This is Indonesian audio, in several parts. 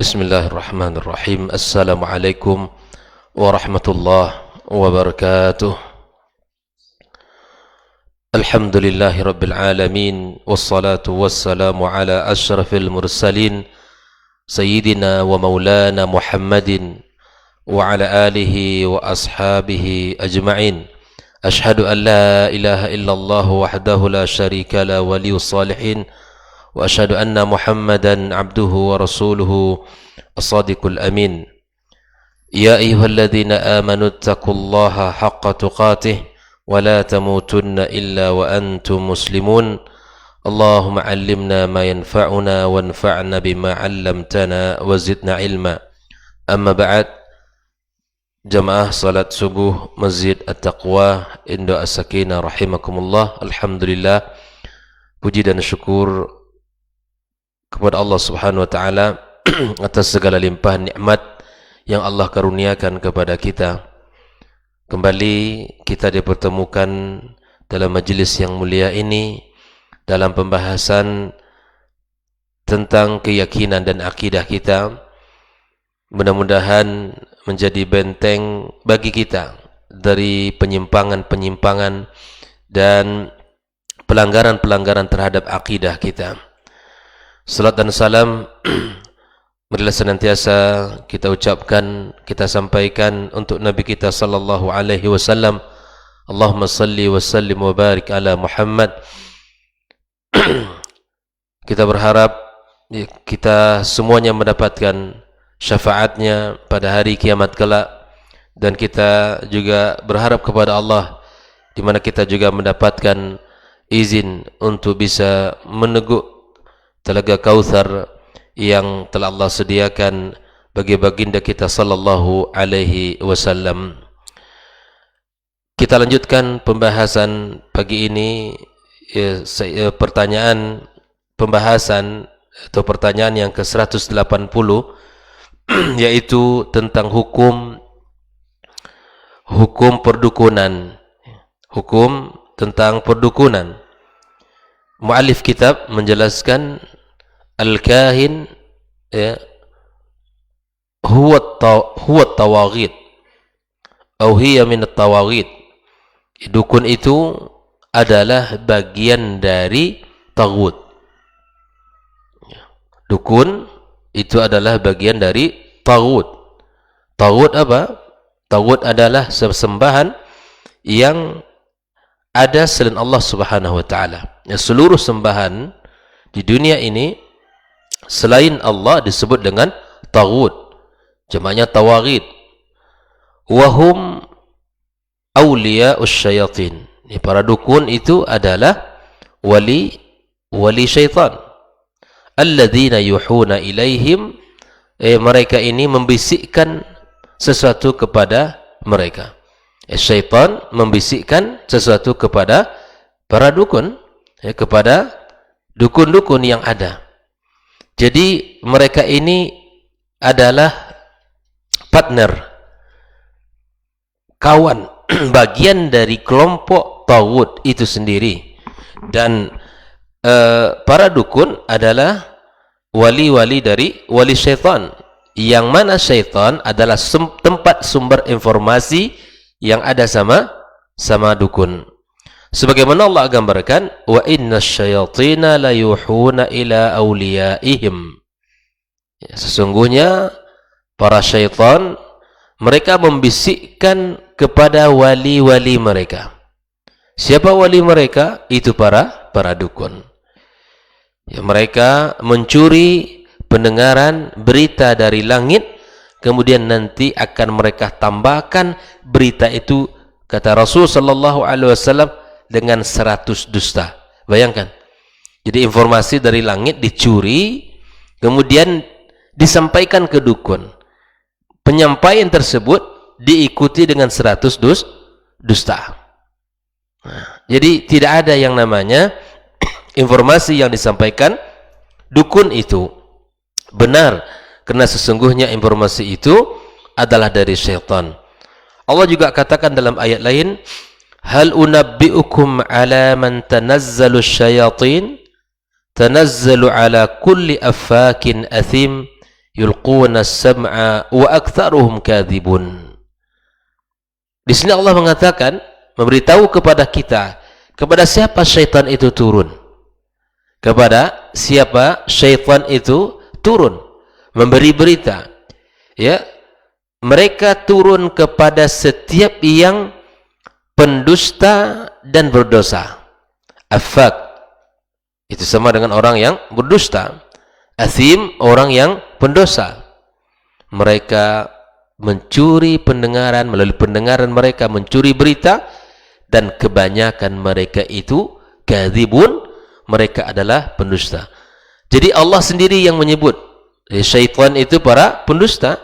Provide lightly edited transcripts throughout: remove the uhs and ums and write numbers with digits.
Bismillahirrahmanirrahim. Assalamualaikum warahmatullahi wabarakatuh. Alhamdulillahi rabbil alamin, wassalatu wassalamu ala asyrafil mursalin sayyidina wa maulana Muhammadin wa ala alihi wa ashabihi ajma'in. Ashhadu an la ilaha illallah wahdahu la syarika la waliyus salihin wa asyhadu anna Muhammadan abduhu wa rasuluhu as-sadiqul amin. Ya ayyuhalladzina amanu taqullaha haqqa tuqatih wa la tamutunna illa wa antum muslimun. Allahumma 'allimna ma yanfa'una wanfa'na bima 'allamtana wa zidna ilma. Amma ba'd. Jamaah salat subuh Masjid At-Taqwa Indo As-Sakinah rahimakumullah. Alhamdulillah, puji dan syukur kepada Allah Subhanahu wa taala atas segala limpahan nikmat yang Allah karuniakan kepada kita. Kembali kita dipertemukan dalam majelis yang mulia ini dalam pembahasan tentang keyakinan dan akidah kita. Mudah-mudahan menjadi benteng bagi kita dari penyimpangan-penyimpangan dan pelanggaran-pelanggaran terhadap akidah kita. Salat dan salam marilah senantiasa kita ucapkan, kita sampaikan untuk Nabi kita sallallahu alaihi wasallam. Allahumma salli wa sallim wa barik ala Muhammad. Kita berharap kita semuanya mendapatkan syafaatnya pada hari kiamat kelak, dan kita juga berharap kepada Allah di mana kita juga mendapatkan izin untuk bisa meneguk Telaga Kautsar yang telah Allah sediakan bagi baginda kita sallallahu alaihi wasallam. Kita lanjutkan pembahasan pagi ini, pembahasan atau pertanyaan yang ke-180, yaitu tentang hukum perdukunan. Hukum tentang perdukunan. Muallif kitab menjelaskan al-kahin huwa tawaghit atau hiya min at-tawaghit. Dukun itu adalah bagian dari taghut. Dukun itu adalah bagian dari taghut. Taghut apa? Taghut adalah sesembahan yang ada selain Allah Subhanahu wa taala. Seluruh sembahan di dunia ini selain Allah disebut dengan taghut. Jamaknya tawaghit. Wahum awliya'us syayatin. Para dukun itu adalah wali syaitan. Alladzina yuhuna ilaihim, mereka ini membisikkan sesuatu kepada mereka. Syaitan membisikkan sesuatu kepada para dukun, kepada dukun-dukun yang ada. Jadi mereka ini adalah partner, kawan, bagian dari kelompok taghut itu sendiri. Dan para dukun adalah wali-wali dari wali syaitan, yang mana syaitan adalah tempat sumber informasi yang ada sama dukun. Sebagaimana Allah gambarkan, wa innasyayatina la yuhuna ila awliyaihim. Sesungguhnya para syaitan mereka membisikkan kepada wali-wali mereka. Siapa wali mereka? Itu para dukun. Mereka mencuri pendengaran berita dari langit, kemudian nanti akan mereka tambahkan berita itu, kata Rasul sallallahu alaihi wasallam, dengan 100 dusta. Bayangkan. Jadi informasi dari langit dicuri, kemudian disampaikan ke dukun. Penyampaian tersebut diikuti dengan 100 dusta. Jadi tidak ada yang namanya informasi yang disampaikan dukun itu benar, karena sesungguhnya informasi itu adalah dari syaitan. Allah juga katakan dalam ayat lain, hal unabbi'ukum ala man tanazzalu syayatin tanazzalu ala kulli affakin athim yulquna as-sam'a wa aktsaruhum kadzibun. Di sini Allah mengatakan, memberitahu kepada kita, kepada siapa syaitan itu turun. Kepada siapa syaitan itu turun memberi berita. Ya, mereka turun kepada setiap yang pendusta dan berdosa. Affak itu sama dengan orang yang berdusta. Athim, orang yang pendosa. Mereka mencuri pendengaran, melalui pendengaran mereka mencuri berita, dan kebanyakan mereka itu kadzibun, mereka adalah pendusta. Jadi Allah sendiri yang menyebut syaitan itu para pendusta,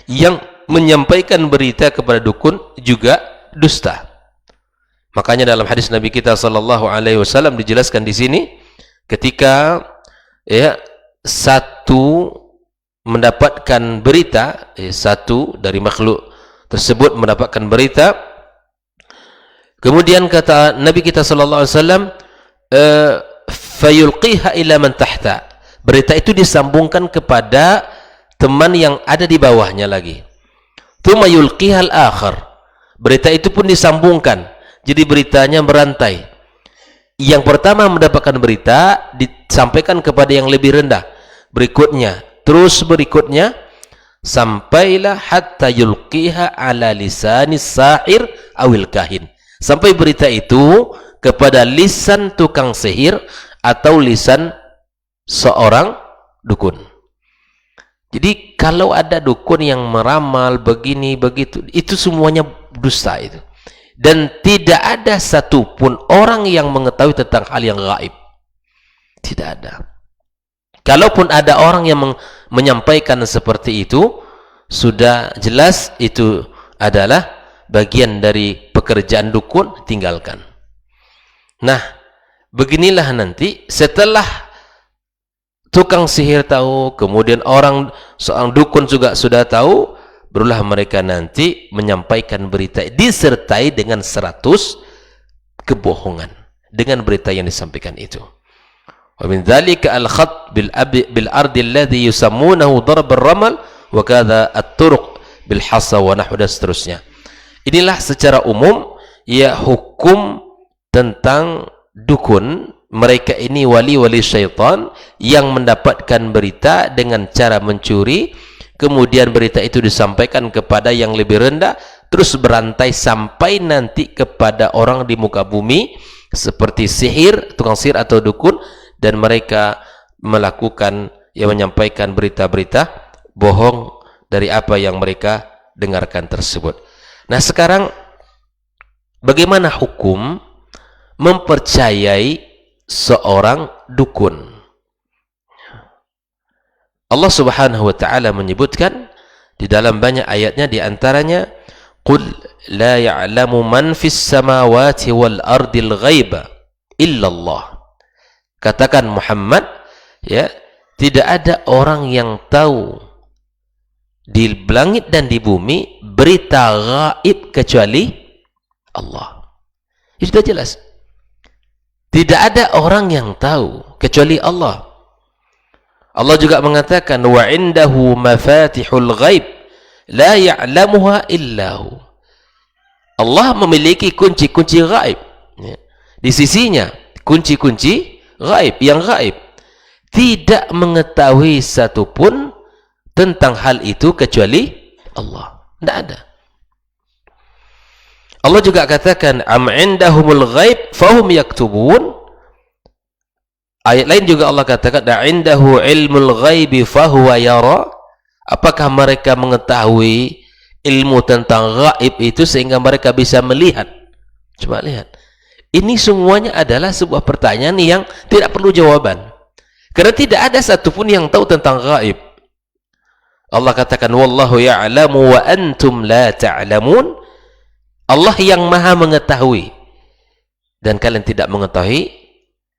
yang menyampaikan berita kepada dukun juga dusta. Makanya dalam hadis Nabi kita sallallahu alaihi wasallam dijelaskan di sini, ketika ya satu mendapatkan berita, satu dari makhluk tersebut mendapatkan berita, kemudian kata Nabi kita sallallahu alaihi wasallam, fayulqiha ila man tahta. Berita itu disambungkan kepada teman yang ada di bawahnya lagi. Tsumma yulqiha al-akhar. Berita itu pun disambungkan. Jadi beritanya berantai. Yang pertama mendapatkan berita disampaikan kepada yang lebih rendah. Berikutnya, terus berikutnya, sampailah hatta yulqiha ala lisanis sahir awil kahin. Sampai berita itu kepada lisan tukang sihir atau lisan seorang dukun. Jadi kalau ada dukun yang meramal begini begitu, itu semuanya dusta itu. Dan tidak ada satupun orang yang mengetahui tentang hal yang gaib. Tidak ada. Kalaupun ada orang yang menyampaikan seperti itu, sudah jelas itu adalah bagian dari pekerjaan dukun, tinggalkan. Nah, beginilah nanti setelah tukang sihir tahu, kemudian seorang dukun juga sudah tahu, barulah mereka nanti menyampaikan berita disertai dengan 100 kebohongan dengan berita yang disampaikan itu. Wa min dzalika al-khat bil ardi alladhi yusammunahu darb ar-ramal wa kadha at-turuq bil hasa wa nahwu, dan seterusnya. Inilah secara umum ya hukum tentang dukun. Mereka ini wali-wali syaitan yang mendapatkan berita dengan cara mencuri, kemudian berita itu disampaikan kepada yang lebih rendah, terus berantai sampai nanti kepada orang di muka bumi seperti sihir, tukang sihir atau dukun, dan mereka melakukan menyampaikan berita-berita bohong dari apa yang mereka dengarkan tersebut. Nah, sekarang bagaimana hukum mempercayai seorang dukun? Allah Subhanahu wa taala menyebutkan di dalam banyak ayatnya, di antaranya qul la ya'lamu man fis samawati wal ardil ghaiba illallah. Katakan Muhammad, ya, tidak ada orang yang tahu di langit dan di bumi berita gaib kecuali Allah. Itu sudah jelas. Tidak ada orang yang tahu kecuali Allah. Allah juga mengatakan wa indahu mafatihul ghaib la ya'lamuha illahu. Allah memiliki kunci-kunci gaib. Di sisinya kunci-kunci gaib, yang gaib tidak mengetahui satupun tentang hal itu kecuali Allah. Tidak ada. Allah juga katakan am indahumul ghaib fahum yaktubun. Ayat lain juga Allah katakan indahu ilmul ghaibi fahuwa yara. Apakah mereka mengetahui ilmu tentang gaib itu sehingga mereka bisa melihat? Coba lihat. Ini semuanya adalah sebuah pertanyaan yang tidak perlu jawaban. Karena tidak ada satupun yang tahu tentang gaib. Allah katakan wallahu ya'lamu wa antum la ta'lamun. Allah yang maha mengetahui dan kalian tidak mengetahui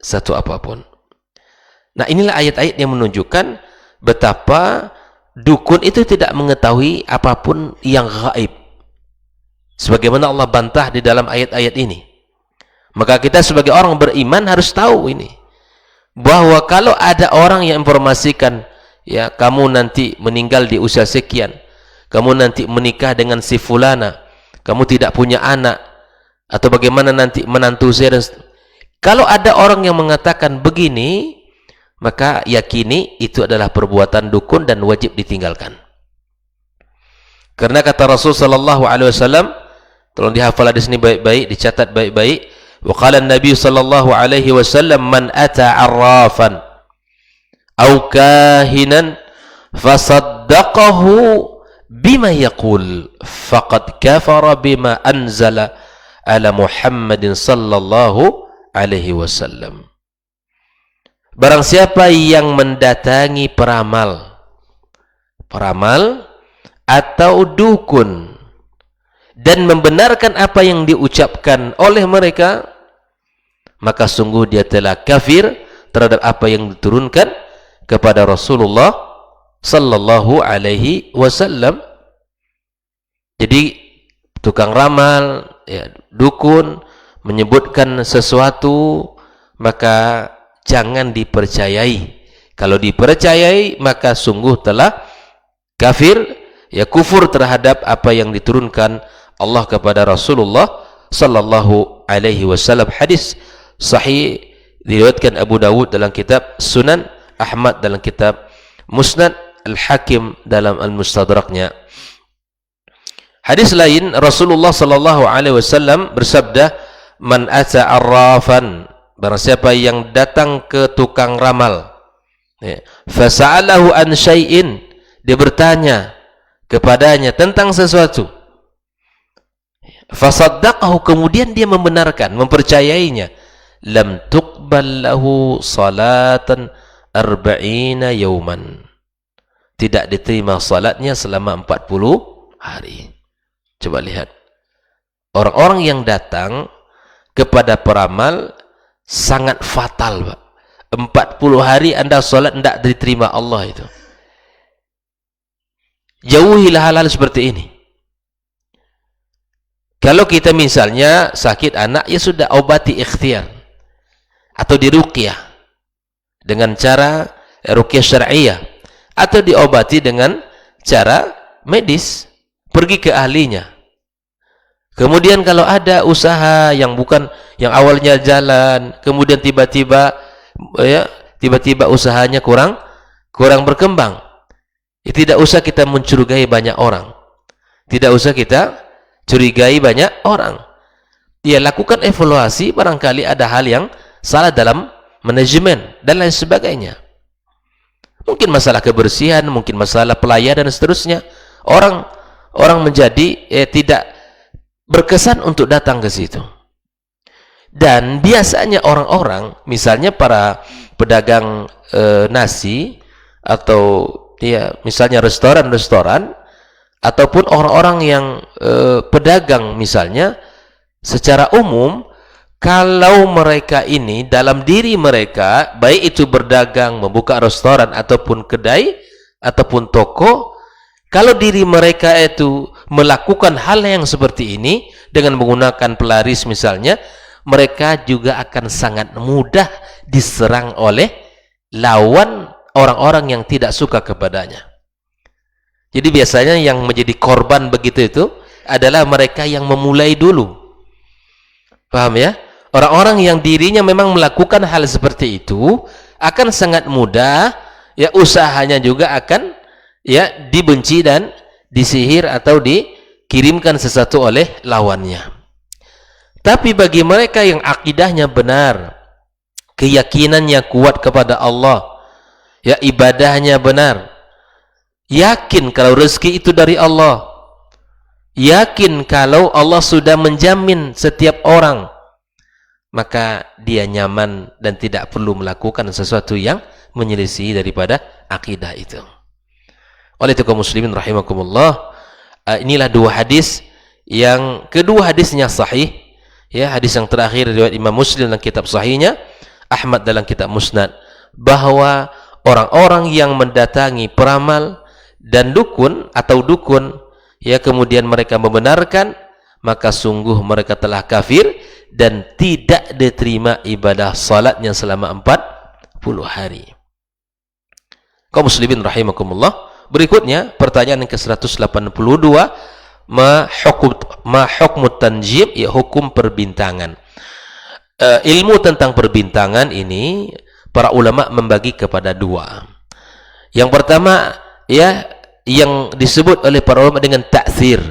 satu apapun. Nah, inilah ayat-ayat yang menunjukkan betapa dukun itu tidak mengetahui apapun yang gaib. Sebagaimana Allah bantah di dalam ayat-ayat ini. Maka kita sebagai orang beriman harus tahu ini, bahwa kalau ada orang yang informasikan ya kamu nanti meninggal di usia sekian, kamu nanti menikah dengan si fulana, kamu tidak punya anak, atau bagaimana nanti menantu saya. Kalau ada orang yang mengatakan begini, maka yakini itu adalah perbuatan dukun dan wajib ditinggalkan. Karena kata Rasul sallallahu alaihi wasallam, tolong dihafal hadis ini baik-baik, dicatat baik-baik. Wa qala an-nabi sallallahu alaihi wasallam, man ata 'arrafan aw kahinan fasaddaqahu bima yaqul faqad kafara bima anzala ala Muhammadin sallallahu alaihi wasallam. Barang siapa yang mendatangi peramal atau dukun dan membenarkan apa yang diucapkan oleh mereka, maka sungguh dia telah kafir terhadap apa yang diturunkan kepada Rasulullah sallallahu alaihi wasallam. Jadi tukang ramal, ya, dukun menyebutkan sesuatu, maka jangan dipercayai. Kalau dipercayai, maka sungguh telah kafir, ya, kufur terhadap apa yang diturunkan Allah kepada Rasulullah sallallahu alaihi wasallam. Hadis sahih diriwayatkan Abu Dawud dalam kitab Sunan, Ahmad dalam kitab Musnad, Al-Hakim dalam Al-Mustadraknya. Hadis lain Rasulullah sallallahu alaihi wasallam bersabda, man ata arrafan, barang siapa yang datang ke tukang ramal, ya, fasa'alahu an syai'in, dia bertanya kepadanya tentang sesuatu, fasaddaqahu, kemudian dia membenarkan, mempercayainya, lam tuqbal lahu salatan arba'ina yauman, tidak diterima salatnya selama 40 hari. Coba lihat, orang-orang yang datang kepada peramal sangat fatal, Pak. 40 hari Anda salat tidak diterima Allah itu. Jauhilah hal-hal seperti ini. Kalau kita misalnya sakit anak, ya sudah, obati ikhtiar atau diruqyah dengan cara ruqyah syar'iyah, atau diobati dengan cara medis, pergi ke ahlinya. Kemudian kalau ada usaha yang bukan, yang awalnya jalan, kemudian tiba-tiba usahanya kurang berkembang, ya, tidak usah kita mencurigai banyak orang. Tidak usah kita curigai banyak orang. Ya, lakukan evaluasi, barangkali ada hal yang salah dalam manajemen dan lain sebagainya. Mungkin masalah kebersihan, mungkin masalah pelayanan dan seterusnya. Orang menjadi tidak berkesan untuk datang ke situ. Dan biasanya orang-orang, misalnya para pedagang nasi, atau ya misalnya restoran, ataupun orang-orang yang pedagang misalnya, secara umum kalau mereka ini dalam diri mereka, baik itu berdagang, membuka restoran ataupun kedai ataupun toko, kalau diri mereka itu melakukan hal yang seperti ini dengan menggunakan pelaris misalnya, mereka juga akan sangat mudah diserang oleh lawan orang-orang yang tidak suka kepadanya. Jadi biasanya yang menjadi korban begitu itu adalah mereka yang memulai dulu. Paham ya? Orang-orang yang dirinya memang melakukan hal seperti itu akan sangat mudah, ya, usahanya juga akan, ya, dibenci dan disihir atau dikirimkan sesuatu oleh lawannya. Tapi bagi mereka yang akidahnya benar, keyakinannya kuat kepada Allah, ya, ibadahnya benar, yakin kalau rezeki itu dari Allah, yakin kalau Allah sudah menjamin setiap orang, maka dia nyaman dan tidak perlu melakukan sesuatu yang menyelisihi daripada akidah itu. Oleh itu kaum muslimin rahimakumullah, inilah dua hadis. Yang kedua hadisnya sahih, ya, hadis yang terakhir riwayat Imam Muslim dalam kitab sahihnya, Ahmad dalam kitab Musnad, bahwa orang-orang yang mendatangi peramal dan dukun atau dukun, ya, kemudian mereka membenarkan, maka sungguh mereka telah kafir dan tidak diterima ibadah salatnya selama 40 hari. Kaum muslimin rahimakumullah. Berikutnya pertanyaan yang ke-182, ma hukmut tanjim, ya hukum perbintangan. Ilmu tentang perbintangan ini para ulama membagi kepada dua. Yang pertama, ya, yang disebut oleh para ulama dengan ta'thir,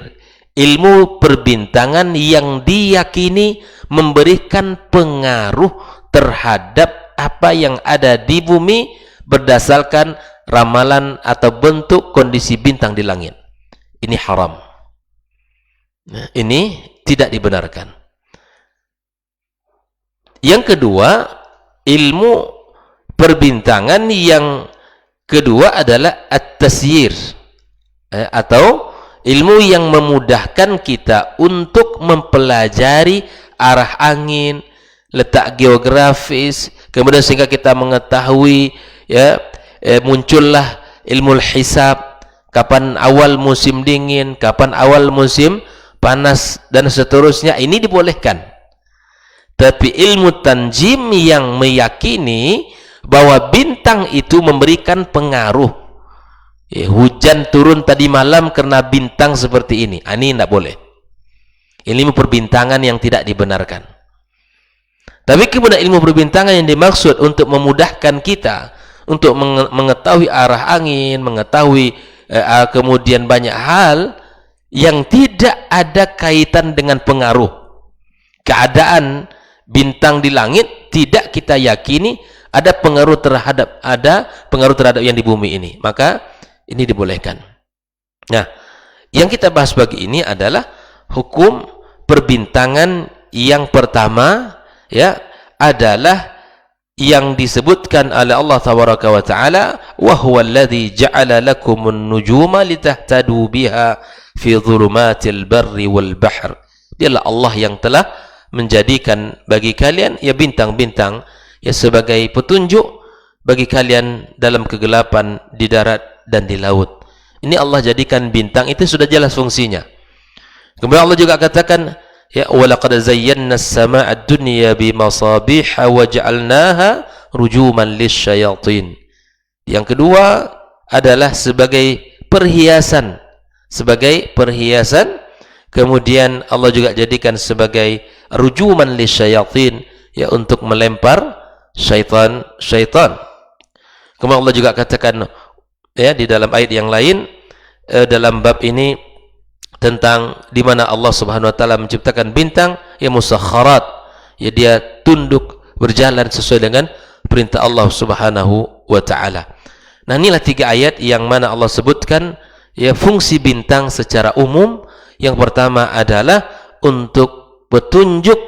ilmu perbintangan yang diyakini memberikan pengaruh terhadap apa yang ada di bumi berdasarkan ramalan atau bentuk kondisi bintang di langit. Ini haram. Nah, ini tidak dibenarkan. Yang kedua, ilmu perbintangan yang kedua adalah at-tasyir, atau ilmu yang memudahkan kita untuk mempelajari arah angin, letak geografis, kemudian sehingga kita mengetahui, ya, muncullah ilmu hisab, kapan awal musim dingin, kapan awal musim panas, dan seterusnya. Ini dibolehkan. Tapi ilmu tanjim yang meyakini bahwa bintang itu memberikan pengaruh, hujan turun tadi malam karena bintang seperti ini, ini tidak boleh. Ilmu perbintangan yang tidak dibenarkan. Tapi kemudian ilmu perbintangan yang dimaksud untuk memudahkan kita untuk mengetahui arah angin, mengetahui kemudian banyak hal yang tidak ada kaitan dengan pengaruh keadaan bintang di langit, tidak kita yakini ada pengaruh terhadap yang di bumi ini, maka ini dibolehkan. Nah, yang kita bahas pagi ini adalah hukum perbintangan. Yang pertama, ya, adalah yang disebutkan oleh Allah tabaraka wa taala, wa huwa alladhi ja'ala lakumun nujuma litahtadu biha fi dhulumatil barri wal bahr. Dialah Allah yang telah menjadikan bagi kalian, ya, bintang-bintang, ya, sebagai petunjuk bagi kalian dalam kegelapan di darat dan di laut. Ini Allah jadikan bintang itu sudah jelas fungsinya. Kemudian Allah juga katakan, ya, walaqad zayyana as-samaa'a ad-dunya bimasabiha wa ja'alnaha rujuman lisyayatin. Yang kedua adalah sebagai perhiasan, kemudian Allah juga jadikan sebagai rujuman lisyayatin, ya, untuk melempar syaitan. Kemudian Allah juga katakan, ya, di dalam ayat yang lain, dalam bab ini, tentang di mana Allah Subhanahu wa taala menciptakan bintang, ya, musakharat, ya, dia tunduk berjalan sesuai dengan perintah Allah Subhanahu wa taala. Nah, inilah 3 ayat yang mana Allah sebutkan, ya, fungsi bintang secara umum. Yang pertama adalah untuk petunjuk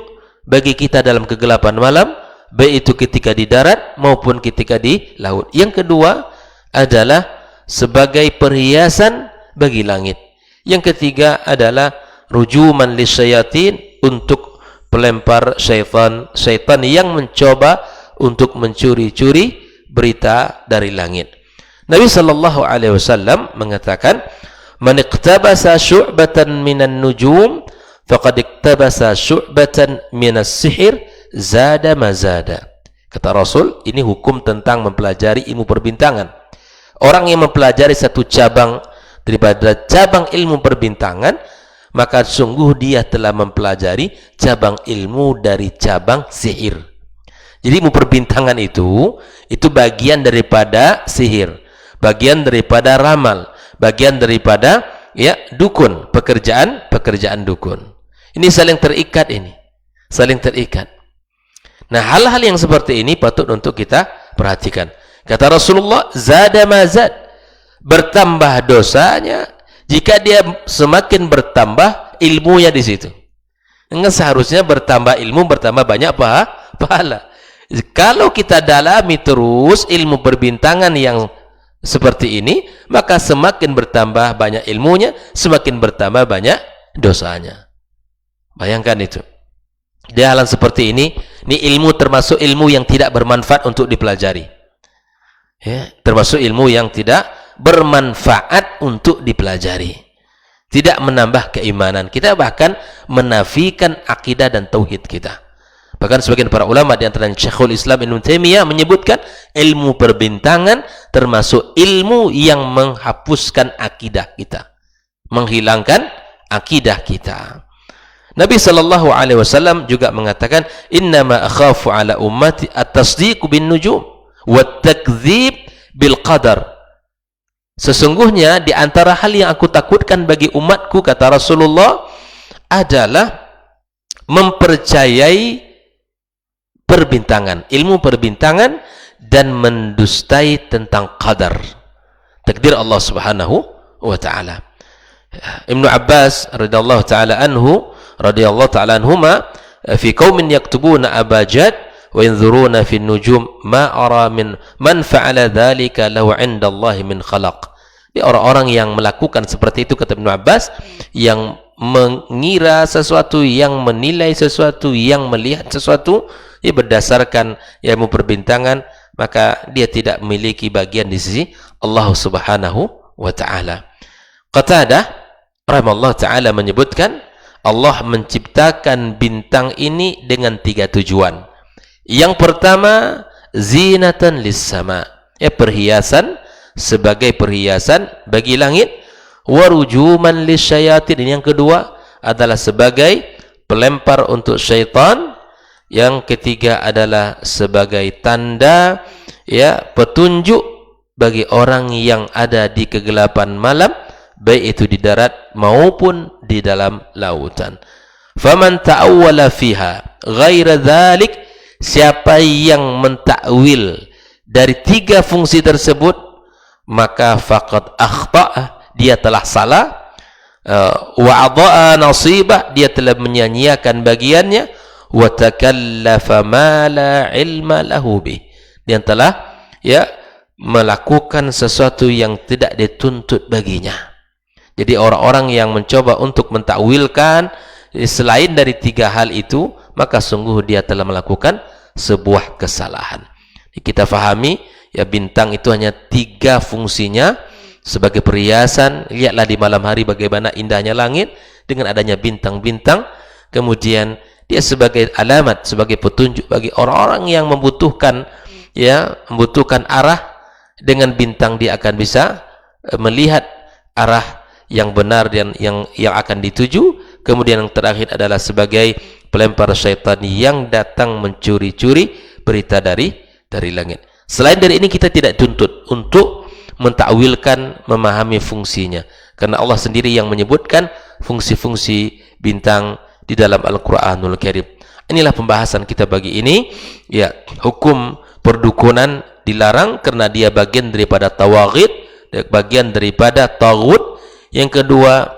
bagi kita dalam kegelapan malam, baik itu ketika di darat maupun ketika di laut. Yang kedua adalah sebagai perhiasan bagi langit. Yang ketiga adalah rujuman lisyayatin, untuk pelempar syaitan yang mencoba untuk mencuri-curi berita dari langit. Nabi sallallahu alaihi wasallam mengatakan, man iqtabasa syu'batan minan nujum faqad iqtabasa syu'batan minas sihir zada mazada. Kata Rasul, ini hukum tentang mempelajari ilmu perbintangan. Orang yang mempelajari satu cabang daripada cabang ilmu perbintangan, maka sungguh dia telah mempelajari cabang ilmu dari cabang sihir. Jadi ilmu perbintangan itu bagian daripada sihir, bagian daripada ramal, bagian daripada, ya, dukun, pekerjaan dukun. Ini saling terikat, Nah, hal-hal yang seperti ini patut untuk kita perhatikan. Kata Rasulullah, zada mazad, bertambah dosanya jika dia semakin bertambah ilmunya di situ. Enggak, seharusnya bertambah ilmu, bertambah banyak pahala. Kalau kita dalami terus ilmu perbintangan yang seperti ini, maka semakin bertambah banyak ilmunya, semakin bertambah banyak dosanya. Bayangkan itu. Di hal seperti ini ilmu termasuk ilmu yang tidak bermanfaat untuk dipelajari. Ya, termasuk ilmu yang tidak bermanfaat untuk dipelajari. Tidak menambah keimanan kita, bahkan menafikan akidah dan tauhid kita. Bahkan sebagian para ulama di antaranya Syekhul Islam Ibnu Taimiyah menyebutkan ilmu perbintangan termasuk ilmu yang menghapuskan akidah kita, menghilangkan akidah kita. Nabi sallallahu alaihi wasallam juga mengatakan, "Innama akhafu ala ummati at-tasdiq bin nujum wa at-takdzib bil qadar." Sesungguhnya di antara hal yang aku takutkan bagi umatku, kata Rasulullah, adalah mempercayai perbintangan, ilmu perbintangan, dan mendustai tentang qadar, takdir Allah Subhanahu wa taala. Ibnu Abbas radhiyallahu taala anhuma fi qaumin yaktubuna abajad wa yanzuruna fi nujum ma ara min man fa'ala dzalika lahu 'inda Allah min khalaq. Di orang-orang yang melakukan seperti itu, kata Ibnu Abbas, yang mengira sesuatu, yang menilai sesuatu, yang melihat sesuatu berdasarkan ilmu perbintangan, maka dia tidak memiliki bagian di sisi Allah Subhanahu wa taala. Qatadah rahimahullah taala menyebutkan Allah menciptakan bintang ini dengan 3 tujuan. Yang pertama, zinatan lis-sama, perhiasan, sebagai perhiasan bagi langit, warujuman lisyayatin. Yang kedua adalah sebagai pelempar untuk syaitan. Yang ketiga adalah sebagai tanda petunjuk bagi orang yang ada di kegelapan malam, baik itu di darat maupun di dalam lautan. Faman ta'awwala fiha ghaira dzalik, siapa yang mentakwil dari 3 fungsi tersebut, maka faqad akhta'a, dia telah salah, wa adha'a nasibah, dia telah menyia-nyiakan bagiannya, wa takallafa ma la ilma lahu bih, dia telah melakukan sesuatu yang tidak dituntut baginya. Jadi orang-orang yang mencoba untuk mentakwilkan selain dari 3 hal itu, maka sungguh dia telah melakukan sebuah kesalahan. Kita fahami bintang itu hanya 3 fungsinya. Sebagai perhiasan, lihatlah di malam hari bagaimana indahnya langit dengan adanya bintang-bintang. Kemudian dia sebagai alamat, sebagai petunjuk bagi orang-orang yang membutuhkan arah. Dengan bintang dia akan bisa melihat arah yang benar dan yang akan dituju. Kemudian yang terakhir adalah sebagai pelempar syaitan yang datang mencuri-curi berita dari langit. Selain dari ini, kita tidak tuntut untuk mentakwilkan, memahami fungsinya, karena Allah sendiri yang menyebutkan fungsi-fungsi bintang di dalam Al-Quranul Karim. Inilah pembahasan kita bagi ini. Hukum perdukunan dilarang karena dia bagian daripada tawaghit, bagian daripada taghut. Yang kedua,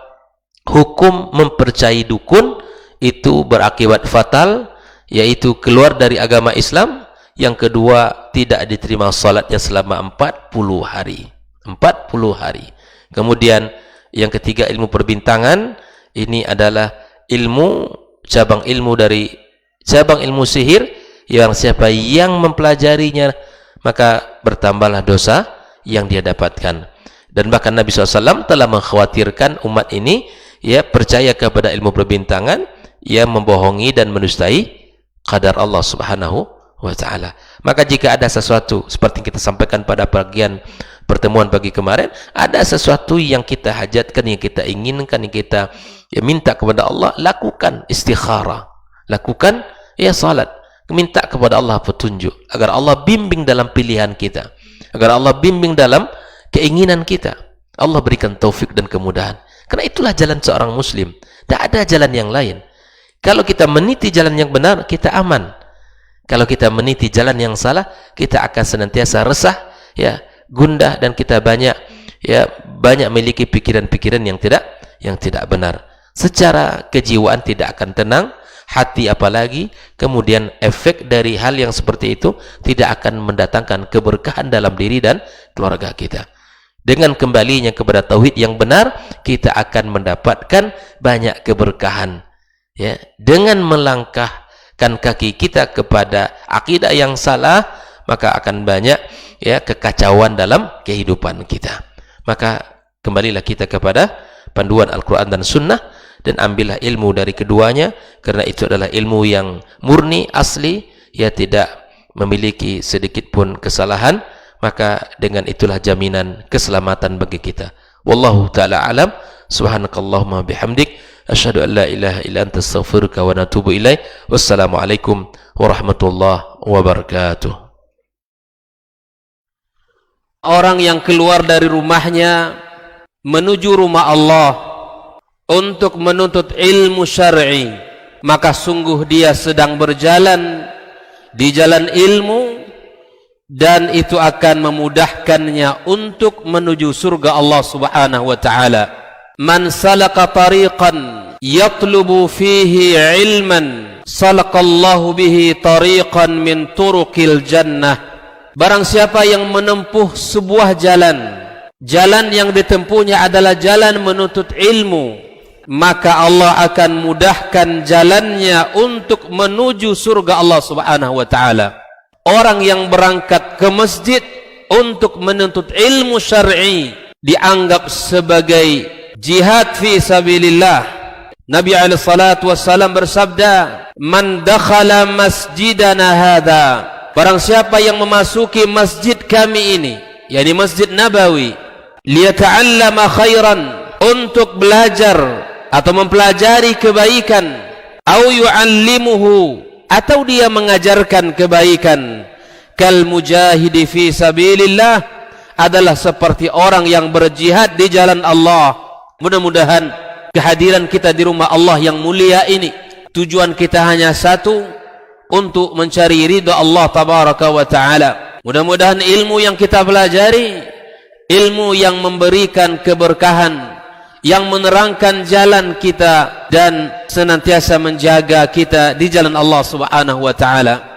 hukum mempercayai dukun itu berakibat fatal, yaitu keluar dari agama Islam. Yang kedua, tidak diterima salatnya selama 40 hari. 40 hari. Kemudian yang ketiga, ilmu perbintangan. Ini adalah cabang ilmu sihir, yang siapa yang mempelajarinya maka bertambahlah dosa yang dia dapatkan. Dan bahkan Nabi SAW telah mengkhawatirkan umat ini percaya kepada ilmu perbintangan, membohongi dan mendustai qadar Allah Subhanahu wa ta'ala. Maka jika ada sesuatu seperti yang kita sampaikan pada bagian pertemuan pagi kemarin, ada sesuatu yang kita hajatkan, yang kita inginkan, yang kita minta kepada Allah, lakukan istikharah, lakukan salat, minta kepada Allah petunjuk agar Allah bimbing dalam pilihan kita, agar Allah bimbing dalam keinginan kita. Allah berikan taufik dan kemudahan, karena itulah jalan seorang muslim, tak ada jalan yang lain. Kalau kita meniti jalan yang benar, kita aman. Kalau kita meniti jalan yang salah, kita akan senantiasa resah, gundah, dan kita banyak memiliki pikiran-pikiran yang tidak benar. Secara kejiwaan tidak akan tenang, hati apalagi. Kemudian efek dari hal yang seperti itu tidak akan mendatangkan keberkahan dalam diri dan keluarga kita. Dengan kembalinya kepada tauhid yang benar, kita akan mendapatkan banyak keberkahan. Dengan melangkahkan kaki kita kepada akidah yang salah, maka akan banyak kekacauan dalam kehidupan kita. Maka kembalilah kita kepada panduan Al-Quran dan Sunnah, dan ambillah ilmu dari keduanya, karena itu adalah ilmu yang murni, asli, ya tidak memiliki sedikit pun kesalahan, maka dengan itulah jaminan keselamatan bagi kita. Wallahu ta'ala alam. Subhanakallahumma bihamdik, asyhadu an la ilaha illa anta, astaghfiruka wa natubu ilaik. Wassalamualaikum warahmatullahi wabarakatuh. Orang yang keluar dari rumahnya menuju rumah Allah untuk menuntut ilmu syar'i, maka sungguh dia sedang berjalan di jalan ilmu, dan itu akan memudahkannya untuk menuju surga Allah Subhanahu wa taala. Man salaka tariqan yatlubu fihi ilman, salakallahu bihi tariqan min turuqil jannah. Barang siapa yang menempuh sebuah jalan yang ditempuhnya adalah jalan menuntut ilmu, maka Allah akan mudahkan jalannya untuk menuju surga Allah Subhanahu wa taala. Orang yang berangkat ke masjid untuk menuntut ilmu syar'i dianggap sebagai jihad fi sabilillah. Nabi alaihi salatu wassalam bersabda, "Man dakhala masjidana hadza", barang siapa yang memasuki masjid kami ini, yakni Masjid Nabawi, liyata'allama khairan, untuk belajar atau mempelajari kebaikan, au yu'allimuhu, atau dia mengajarkan kebaikan, kal mujahidi fi sabilillah, adalah seperti orang yang berjihad di jalan Allah. Mudah-mudahan kehadiran kita di rumah Allah yang mulia ini, tujuan kita hanya satu, untuk mencari ridha Allah tabaraka wa taala. Mudah-mudahan ilmu yang kita pelajari, ilmu yang memberikan keberkahan, yang menerangkan jalan kita dan senantiasa menjaga kita di jalan Allah Subhanahu wa taala.